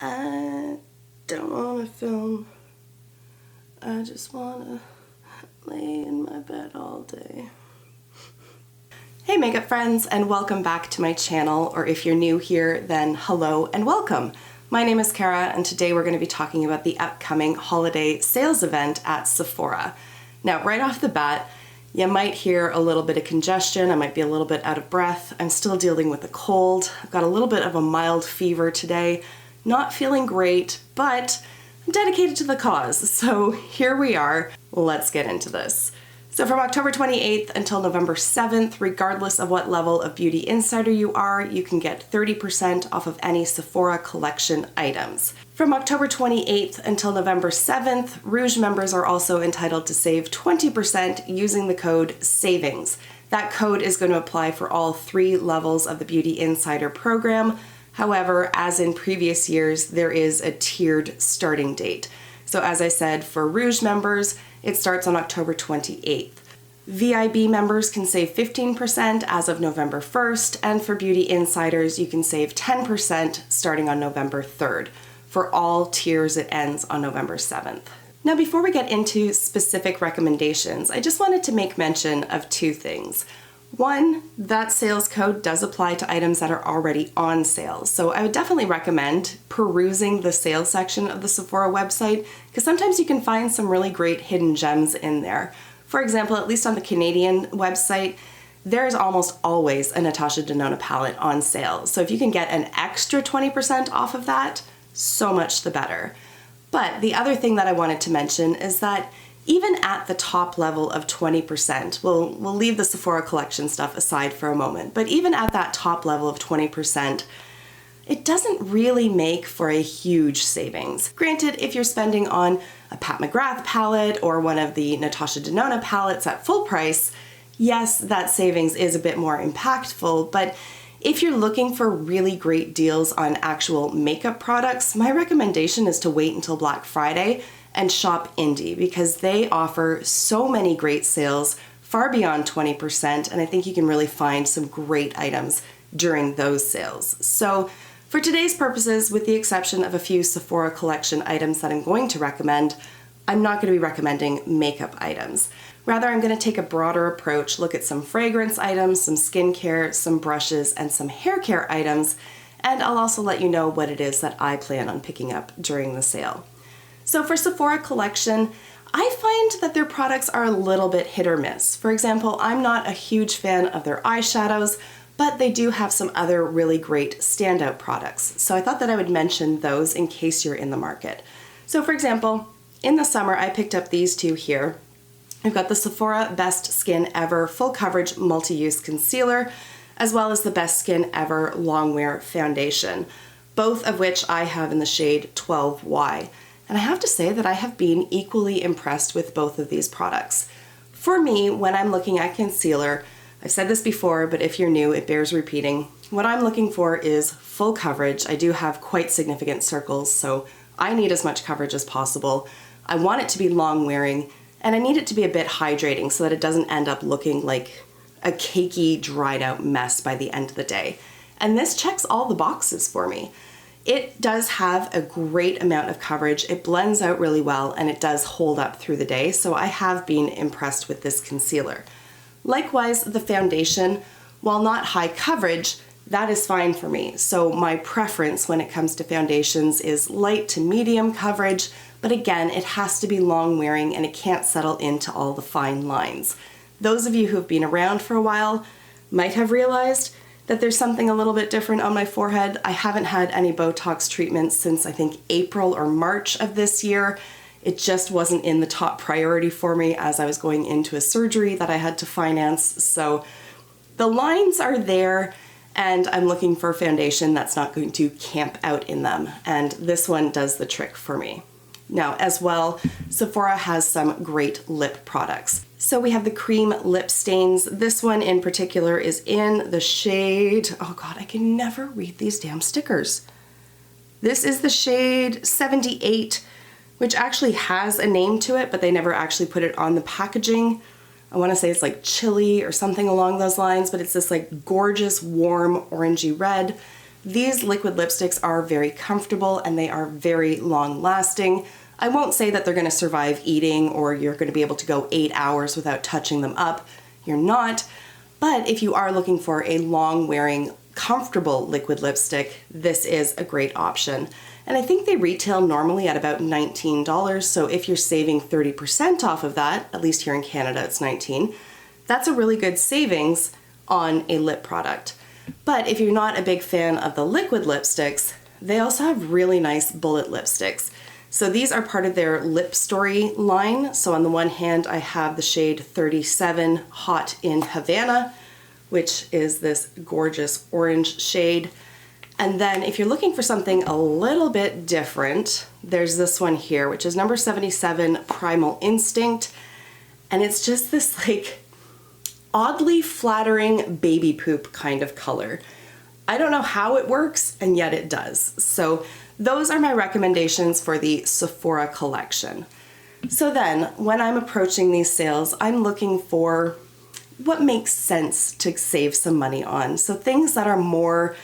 I don't want to film. I just want to lay in my bed all day. Hey makeup friends, and welcome back to my channel, or if you're new here, then hello and welcome. My name is Kara, and today we're going to be talking about the upcoming holiday sales event at Sephora. Now, right off the bat, you might hear a little bit of congestion. I might be a little bit out of breath. I'm still dealing with a cold. I've got a little bit of a mild fever today. Not feeling great, but I'm dedicated to the cause. So here we are. Let's get into this. So from October 28th until November 7th, regardless of what level of beauty insider you are, you can get 30% off of any Sephora Collection items. From October 28th until November 7th, Rouge members are also entitled to save 20% using the code SAVINGS. That code is going to apply for all 3 levels of the Beauty Insider program. However, as in previous years, there is a tiered starting date. So as I said, for Rouge members, it starts on October 28th. VIB members can save 15% as of November 1st, and for Beauty Insiders, you can save 10% starting on November 3rd. For all tiers, it ends on November 7th. Now, before we get into specific recommendations, I just wanted to make mention of 2 things. One, that sales code does apply to items that are already on sale. So I would definitely recommend perusing the sales section of the Sephora website, because sometimes you can find some really great hidden gems in there. For example, at least on the Canadian website, there's almost always a Natasha Denona palette on sale. So if you can get an extra 20% off of that, so much the better. But the other thing that I wanted to mention is that even at the top level of 20%, we'll leave the Sephora Collection stuff aside for a moment, but even at that top level of 20%, it doesn't really make for a huge savings. Granted, if you're spending on a Pat McGrath palette or one of the Natasha Denona palettes at full price, yes, that savings is a bit more impactful, but if you're looking for really great deals on actual makeup products, my recommendation is to wait until Black Friday and shop indie, because they offer so many great sales far beyond 20%, and I think you can really find some great items during those sales. So for today's purposes, with the exception of a few Sephora Collection items that I'm going to recommend, I'm not going to be recommending makeup items. Rather, I'm going to take a broader approach, look at some fragrance items, some skincare, some brushes, and some hair care items, and I'll also let you know what it is that I plan on picking up during the sale. So for Sephora Collection, I find that their products are a little bit hit or miss. For example, I'm not a huge fan of their eyeshadows, but they do have some other really great standout products. So I thought that I would mention those in case you're in the market. So for example, in the summer, I picked up these 2 here. I've got the Sephora Best Skin Ever Full Coverage Multi-Use Concealer, as well as the Best Skin Ever Long Wear Foundation, both of which I have in the shade 12Y. And I have to say that I have been equally impressed with both of these products. For me, when I'm looking at concealer, I've said this before, but if you're new, it bears repeating. What I'm looking for is full coverage. I do have quite significant circles, so I need as much coverage as possible. I want it to be long wearing, and I need it to be a bit hydrating so that it doesn't end up looking like a cakey, dried out mess by the end of the day. And this checks all the boxes for me. It does have a great amount of coverage, it blends out really well, and it does hold up through the day, so I have been impressed with this concealer. Likewise, the foundation, while not high coverage, that is fine for me. So my preference when it comes to foundations is light to medium coverage, but again, it has to be long wearing and it can't settle into all the fine lines. Those of you who have been around for a while might have realized that there's something a little bit different on my forehead. I haven't had any Botox treatments since I think April or March of this year. It just wasn't in the top priority for me as I was going into a surgery that I had to finance. So the lines are there, and I'm looking for a foundation that's not going to camp out in them. And this one does the trick for me. Now, as well, Sephora has some great lip products. So we have the cream lip stains. This one in particular is in the shade, oh God, I can never read these damn stickers. This is the shade 78, which actually has a name to it, but they never actually put it on the packaging. I want to say it's like chili or something along those lines, but it's this like gorgeous, warm, orangey red. These liquid lipsticks are very comfortable and they are very long lasting. I won't say that they're going to survive eating or you're going to be able to go 8 hours without touching them up. You're not. But if you are looking for a long wearing, comfortable liquid lipstick, this is a great option. And I think they retail normally at about $19. So if you're saving 30% off of that, at least here in Canada it's $19, that's a really good savings on a lip product. But if you're not a big fan of the liquid lipsticks, they also have really nice bullet lipsticks. So these are part of their Lip Story line. So on the one hand, I have the shade 37 Hot in Havana, which is this gorgeous orange shade. And then if you're looking for something a little bit different, there's this one here, which is number 77 Primal Instinct. And it's just this like oddly flattering baby poop kind of color. I don't know how it works, and yet it does. So those are my recommendations for the Sephora collection. So then, when I'm approaching these sales, I'm looking for what makes sense to save some money on. So things that are more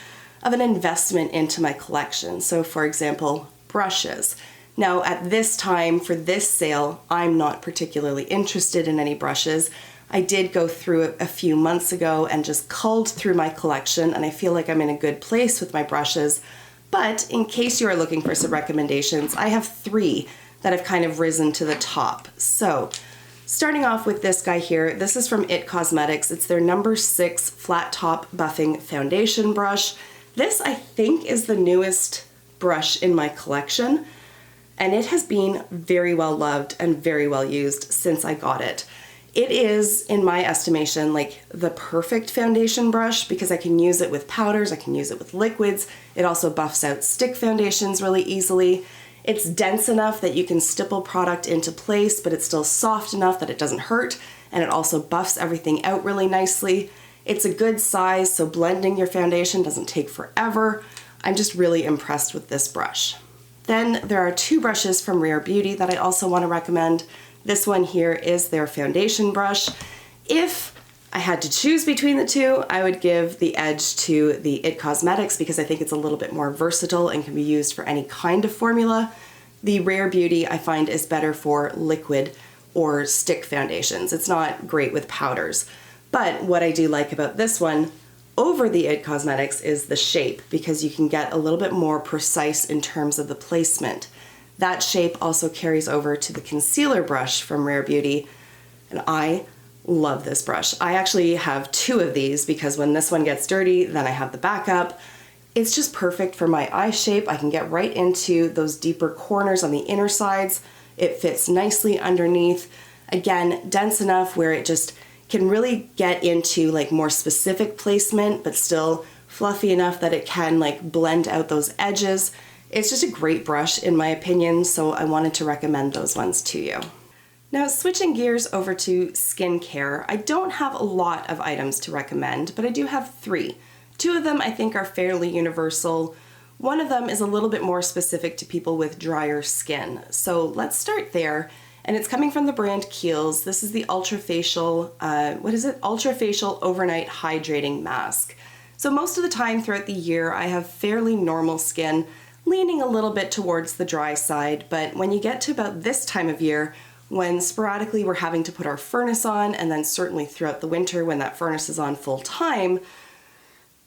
of an investment into my collection. So for example, brushes. Now at this time for this sale, I'm not particularly interested in any brushes. I did go through it a few months ago and just culled through my collection, and I feel like I'm in a good place with my brushes. But in case you are looking for some recommendations, I have 3 that have kind of risen to the top. So starting off with this guy here, this is from IT Cosmetics. It's their number 6 flat top buffing foundation brush. This I think is the newest brush in my collection, and it has been very well loved and very well used since I got it. It is, in my estimation, like the perfect foundation brush because I can use it with powders, I can use it with liquids. It also buffs out stick foundations really easily. It's dense enough that you can stipple product into place, but it's still soft enough that it doesn't hurt, and it also buffs everything out really nicely. It's a good size, so blending your foundation doesn't take forever. I'm just really impressed with this brush. Then there are 2 brushes from Rare Beauty that I also want to recommend. This one here is their foundation brush. If I had to choose between the 2, I would give the edge to the IT Cosmetics because I think it's a little bit more versatile and can be used for any kind of formula. The Rare Beauty I find is better for liquid or stick foundations. It's not great with powders. But what I do like about this one over the IT Cosmetics is the shape, because you can get a little bit more precise in terms of the placement. That shape also carries over to the concealer brush from Rare Beauty, and I love this brush. I actually have 2 of these because when this one gets dirty, then I have the backup. It's just perfect for my eye shape. I can get right into those deeper corners on the inner sides. It fits nicely underneath. Again, dense enough where it just can really get into like more specific placement, but still fluffy enough that it can like blend out those edges. It's just a great brush in my opinion, so I wanted to recommend those ones to you. Now switching gears over to skincare, I don't have a lot of items to recommend, but I do have 3. 2 of them I think are fairly universal. One of them is a little bit more specific to people with drier skin. So let's start there. And it's coming from the brand Kiehl's. This is the Ultra Facial Overnight Hydrating Mask. So most of the time throughout the year, I have fairly normal skin, leaning a little bit towards the dry side, but when you get to about this time of year, when sporadically we're having to put our furnace on, and then certainly throughout the winter when that furnace is on full time,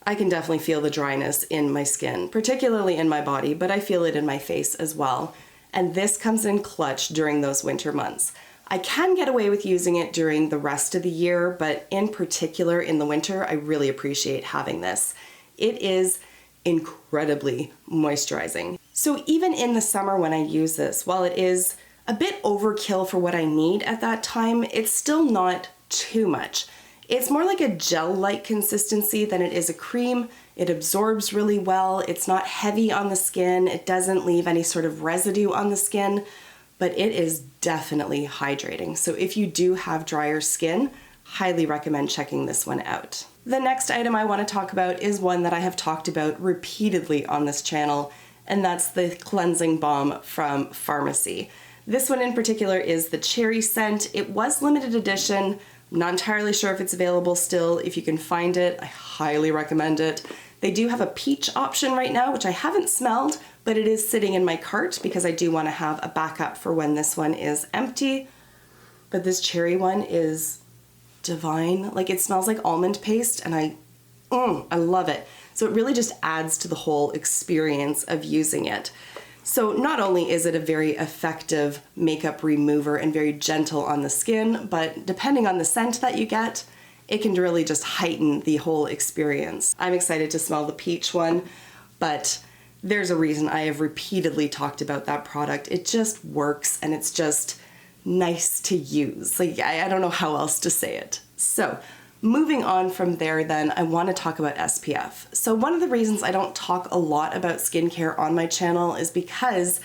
I can definitely feel the dryness in my skin, particularly in my body, but I feel it in my face as well. And this comes in clutch during those winter months. I can get away with using it during the rest of the year, but in particular in the winter, I really appreciate having this. It is incredibly moisturizing. So even in the summer when I use this, while it is a bit overkill for what I need at that time, it's still not too much. It's more like a gel-like consistency than it is a cream. It absorbs really well. It's not heavy on the skin. It doesn't leave any sort of residue on the skin, but it is definitely hydrating. So if you do have drier skin, highly recommend checking this one out. The next item I want to talk about is one that I have talked about repeatedly on this channel, and that's the cleansing balm from Pharmacy. This one in particular is the cherry scent. It was limited edition. I'm not entirely sure if it's available still. If you can find it, I highly recommend it. They do have a peach option right now, which I haven't smelled, but it is sitting in my cart because I do want to have a backup for when this one is empty. But this cherry one is divine. Like, it smells like almond paste, and I love it. So it really just adds to the whole experience of using it. So not only is it a very effective makeup remover and very gentle on the skin, but depending on the scent that you get, it can really just heighten the whole experience. I'm excited to smell the peach one, but there's a reason I have repeatedly talked about that product. It just works, and it's just nice to use. Like, I don't know how else to say it. So moving on from there then, I want to talk about SPF. So one of the reasons I don't talk a lot about skincare on my channel is because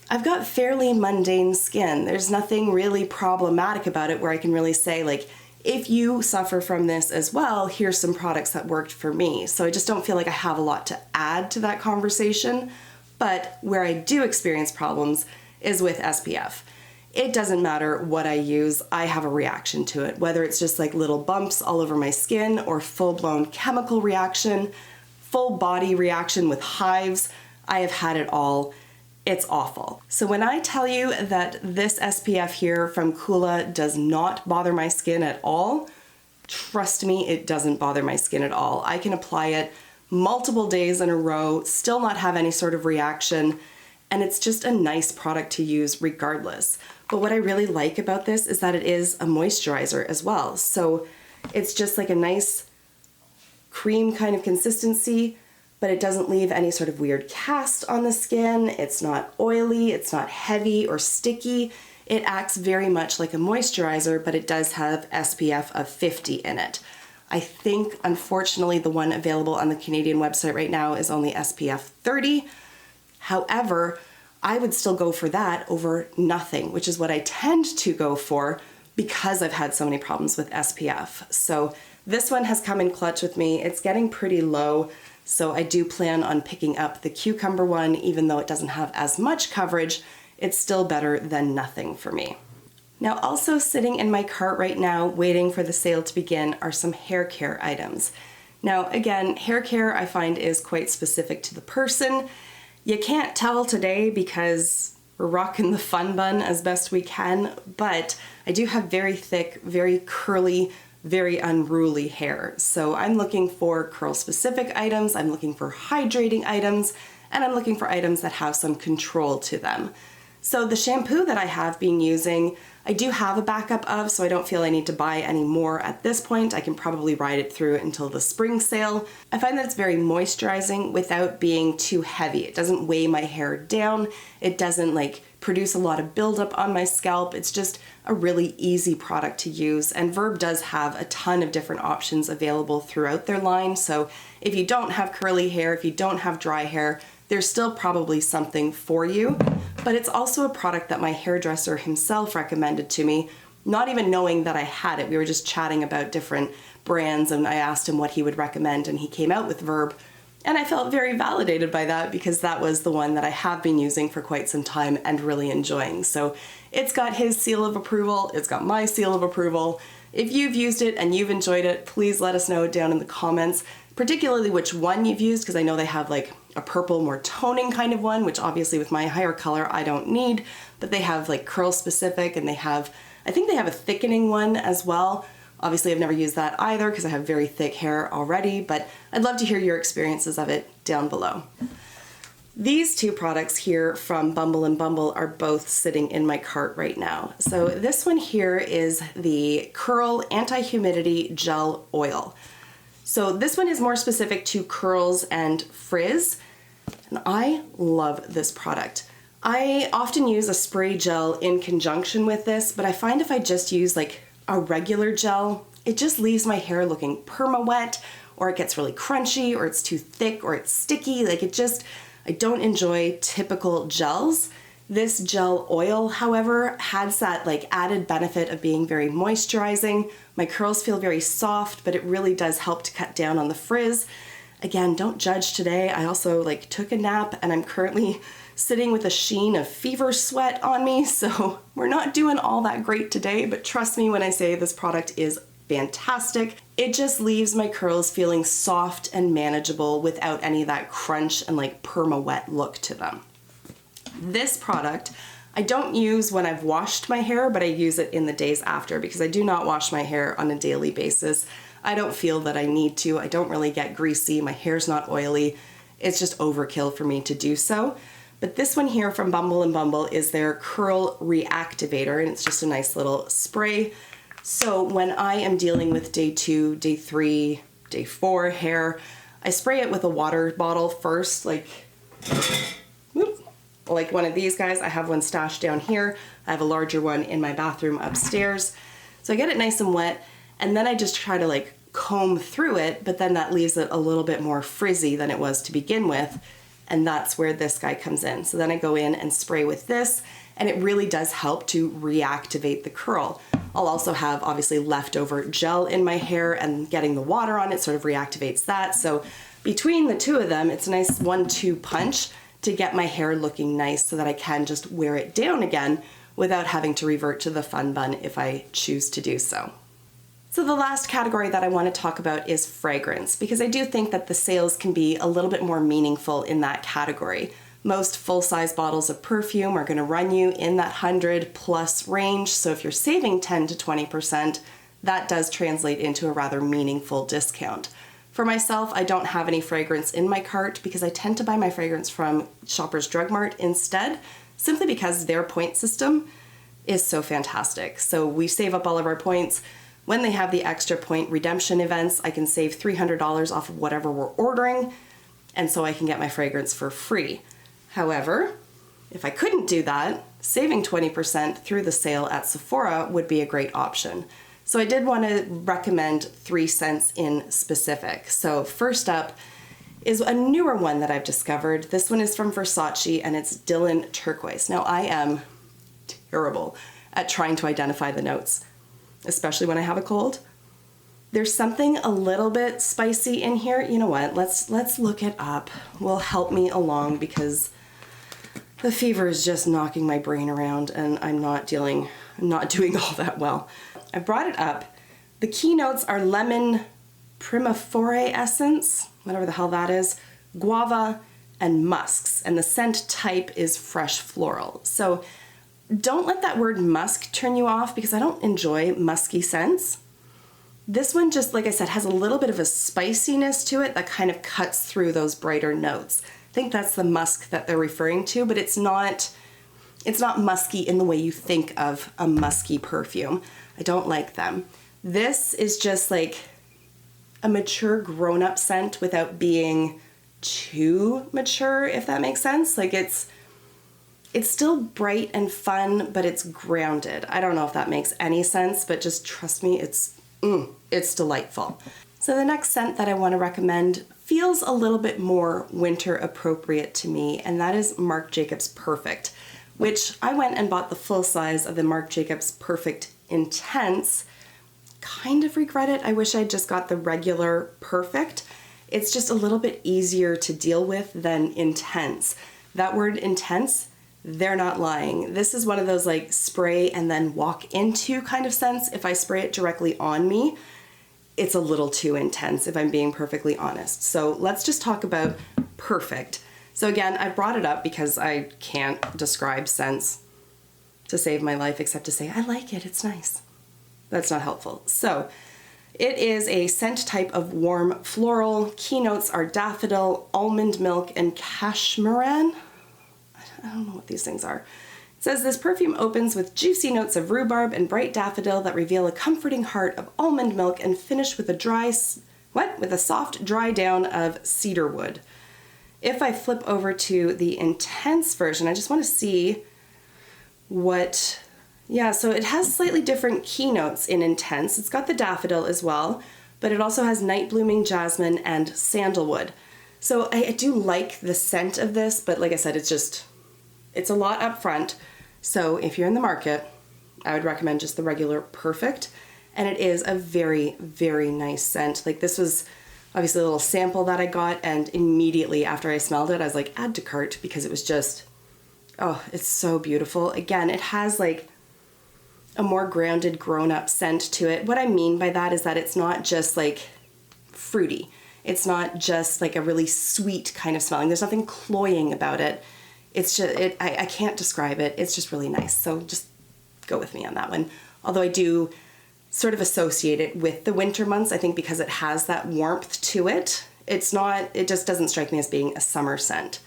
I've got fairly mundane skin. There's nothing really problematic about it where I can really say, like, if you suffer from this as well, here's some products that worked for me. So I just don't feel like I have a lot to add to that conversation. But where I do experience problems is with SPF. It doesn't matter what I use, I have a reaction to it, whether it's just like little bumps all over my skin or full-blown chemical reaction, full body reaction with hives. I have had it all. It's awful. So when I tell you that this SPF here from Coola does not bother my skin at all, trust me, it doesn't bother my skin at all. I can apply it multiple days in a row, still not have any sort of reaction, and it's just a nice product to use regardless. But what I really like about this is that it is a moisturizer as well. So it's just like a nice cream kind of consistency, but it doesn't leave any sort of weird cast on the skin. It's not oily, it's not heavy or sticky. It acts very much like a moisturizer, but it does have SPF of 50 in it. I think, unfortunately, the one available on the Canadian website right now is only SPF 30. However, I would still go for that over nothing, which is what I tend to go for because I've had so many problems with SPF. So this one has come in clutch with me. It's getting pretty low, so I do plan on picking up the cucumber one. Even though it doesn't have as much coverage, it's still better than nothing for me. Now, also sitting in my cart right now, waiting for the sale to begin, are some hair care items. Now, again, hair care I find is quite specific to the person. You can't tell today because we're rocking the fun bun as best we can, but I do have very thick, very curly, very unruly hair. So I'm looking for curl-specific items, I'm looking for hydrating items, and I'm looking for items that have some control to them. So the shampoo that I have been using, I do have a backup of, so I don't feel I need to buy any more at this point. I can probably ride it through until the spring sale. I find that it's very moisturizing without being too heavy. It doesn't weigh my hair down. It doesn't like produce a lot of buildup on my scalp. It's just a really easy product to use. And Verb does have a ton of different options available throughout their line. So if you don't have curly hair, if you don't have dry hair, there's still probably something for you. But it's also a product that my hairdresser himself recommended to me, not even knowing that I had it. We were just chatting about different brands and I asked him what he would recommend and he came out with Verb. And I felt very validated by that because that was the one that I have been using for quite some time and really enjoying. So it's got his seal of approval, it's got my seal of approval. If you've used it and you've enjoyed it, please let us know down in the comments, particularly which one you've used, because I know they have like a purple, more toning kind of one, which obviously with my hair color I don't need, but they have like curl specific and they have, I think they have a thickening one as well. Obviously I've never used that either because I have very thick hair already, but I'd love to hear your experiences of it down below. These two products here from Bumble and Bumble are both sitting in my cart right now. So this one here is the Curl Anti-Humidity Gel Oil. So this one is more specific to curls and frizz, and I love this product. I often use a spray gel in conjunction with this, but I find if I just use like a regular gel, it just leaves my hair looking perma-wet, or it gets really crunchy, or it's too thick, or it's sticky. Like it just, I don't enjoy typical gels. This gel oil, however, has that like added benefit of being very moisturizing. My curls feel very soft, but it really does help to cut down on the frizz. Again, don't judge today. I also like took a nap and I'm currently sitting with a sheen of fever sweat on me, so we're not doing all that great today, but trust me when I say this product is fantastic. It just leaves my curls feeling soft and manageable without any of that crunch and like perma-wet look to them. This product I don't use when I've washed my hair, but I use it in the days after because I do not wash my hair on a daily basis. I don't feel that I need to. I don't really get greasy. My hair's not oily. It's just overkill for me to do so. But this one here from Bumble and Bumble is their Curl Reactivator, and it's just a nice little spray. So when I am dealing with day 2, day 3, day 4 hair, I spray it with a water bottle first, like one of these guys. I have one stashed down here. I have a larger one in my bathroom upstairs. So I get it nice and wet, and then I just try to like comb through it, but then that leaves it a little bit more frizzy than it was to begin with. And that's where this guy comes in. So then I go in and spray with this, and it really does help to reactivate the curl. I'll also have obviously leftover gel in my hair, and getting the water on it sort of reactivates that. So between the two of them, it's a nice 1-2 punch to get my hair looking nice so that I can just wear it down again without having to revert to the fun bun if I choose to do so. So the last category that I want to talk about is fragrance, because I do think that the sales can be a little bit more meaningful in that category. Most full-size bottles of perfume are going to run you in that 100+ range, so if you're saving 10 to 20%, that does translate into a rather meaningful discount. For myself, I don't have any fragrance in my cart because I tend to buy my fragrance from Shoppers Drug Mart instead, simply because their point system is so fantastic. So we save up all of our points. When they have the extra point redemption events, I can save $300 off of whatever we're ordering, and so I can get my fragrance for free. However, if I couldn't do that, saving 20% through the sale at Sephora would be a great option. So I did want to recommend 3 scents in specific. So first up is a newer one that I've discovered. This one is from Versace, and it's Dylan Turquoise. Now I am terrible at trying to identify the notes, especially when I have a cold. There's something a little bit spicy in here. You know what? Let's look it up. Will help me along because the fever is just knocking my brain around and I'm not doing all that well. I brought it up. The keynotes are lemon primavera essence, whatever the hell that is, guava, and musks, and the scent type is fresh floral. So don't let that word musk turn you off because I don't enjoy musky scents. This one just, like I said, has a little bit of a spiciness to it that kind of cuts through those brighter notes. I think that's the musk that they're referring to, but it's not musky in the way you think of a musky perfume. I don't like them. This is just like a mature grown-up scent without being too mature, if that makes sense. Like it's still bright and fun, but it's grounded. I don't know if that makes any sense, but just trust me, it's delightful. So the next scent that I want to recommend feels a little bit more winter appropriate to me, and that is Marc Jacobs Perfect, which I went and bought the full size of the Marc Jacobs Perfect Intense. Kind of regret it. I wish I'd just got the regular Perfect. It's just a little bit easier to deal with than intense. That word intense, they're not lying. This is one of those like spray and then walk into kind of scents. If I spray it directly on me, it's a little too intense if I'm being perfectly honest. So let's just talk about Perfect. So again, I brought it up because I can't describe scents to save my life except to say, I like it, it's nice. That's not helpful. So it is a scent type of warm floral. Keynotes are daffodil, almond milk, and cashmeran. I don't know what these things are. It says this perfume opens with juicy notes of rhubarb and bright daffodil that reveal a comforting heart of almond milk and finish with a soft dry down of cedar wood. If I flip over to the intense version, I just want to see so it has slightly different keynotes in intense. It's got the daffodil as well, but it also has night blooming jasmine and sandalwood. So I do like the scent of this, but like I said, it's a lot up front. So if you're in the market, I would recommend just the regular Perfect. And it is a very, very nice scent. Like this was obviously a little sample that I got, and immediately after I smelled it, I was like, add to cart, because it was just, oh, it's so beautiful. Again, it has like a more grounded, grown-up scent to it. What I mean by that is that it's not just like fruity. It's not just like a really sweet kind of smelling. There's nothing cloying about it. It's just, I can't describe it. It's just really nice. So just go with me on that one. Although I do sort of associate it with the winter months, I think because it has that warmth to it. It just doesn't strike me as being a summer scent.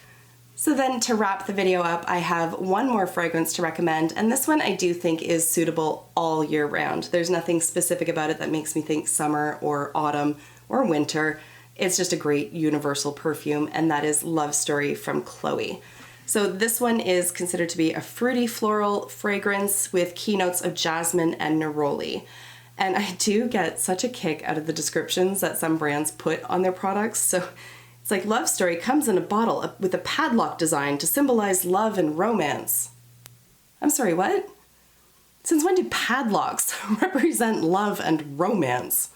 So then to wrap the video up, I have one more fragrance to recommend, and this one I do think is suitable all year round. There's nothing specific about it that makes me think summer or autumn or winter. It's just a great universal perfume, and that is Love Story from Chloe. So this one is considered to be a fruity floral fragrance with keynotes of jasmine and neroli. And I do get such a kick out of the descriptions that some brands put on their products. So it's like, Love Story comes in a bottle with a padlock design to symbolize love and romance. I'm sorry, what? Since when do padlocks represent love and romance?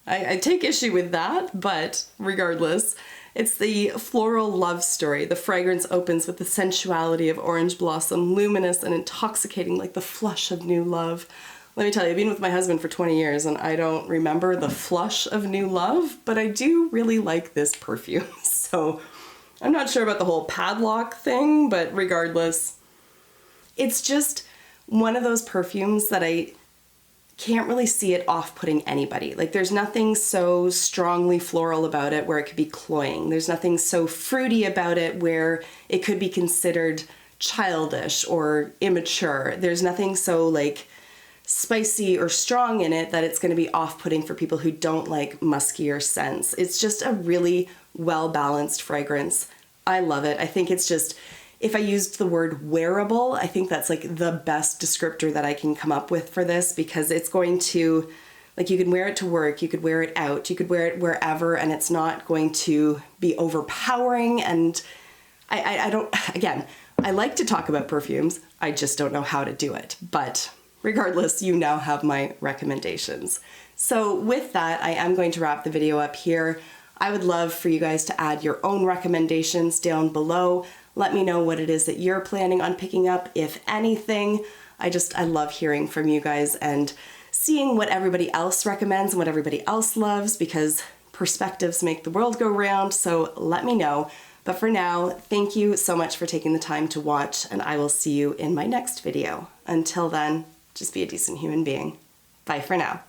I take issue with that, but regardless, it's the floral love story. The fragrance opens with the sensuality of orange blossom, luminous and intoxicating like the flush of new love. Let me tell you, I've been with my husband for 20 years and I don't remember the flush of new love, but I do really like this perfume. So I'm not sure about the whole padlock thing, but regardless, it's just one of those perfumes that I can't really see it off-putting anybody. Like, there's nothing so strongly floral about it where it could be cloying. There's nothing so fruity about it where it could be considered childish or immature. There's nothing so like spicy or strong in it that it's going to be off-putting for people who don't like muskier scents. It's just a really well-balanced fragrance. I love it. I think it's just, if I used the word wearable, I think that's like the best descriptor that I can come up with for this, because it's going to, like, you can wear it to work, you could wear it out, you could wear it wherever, and it's not going to be overpowering. And I don't, again, I like to talk about perfumes, I just don't know how to do it. But regardless, you now have my recommendations. So with that, I am going to wrap the video up here. I would love for you guys to add your own recommendations down below. Let me know what it is that you're planning on picking up, if anything. I love hearing from you guys and seeing what everybody else recommends and what everybody else loves, because perspectives make the world go round, so let me know. But for now, thank you so much for taking the time to watch, and I will see you in my next video. Until then, just be a decent human being. Bye for now.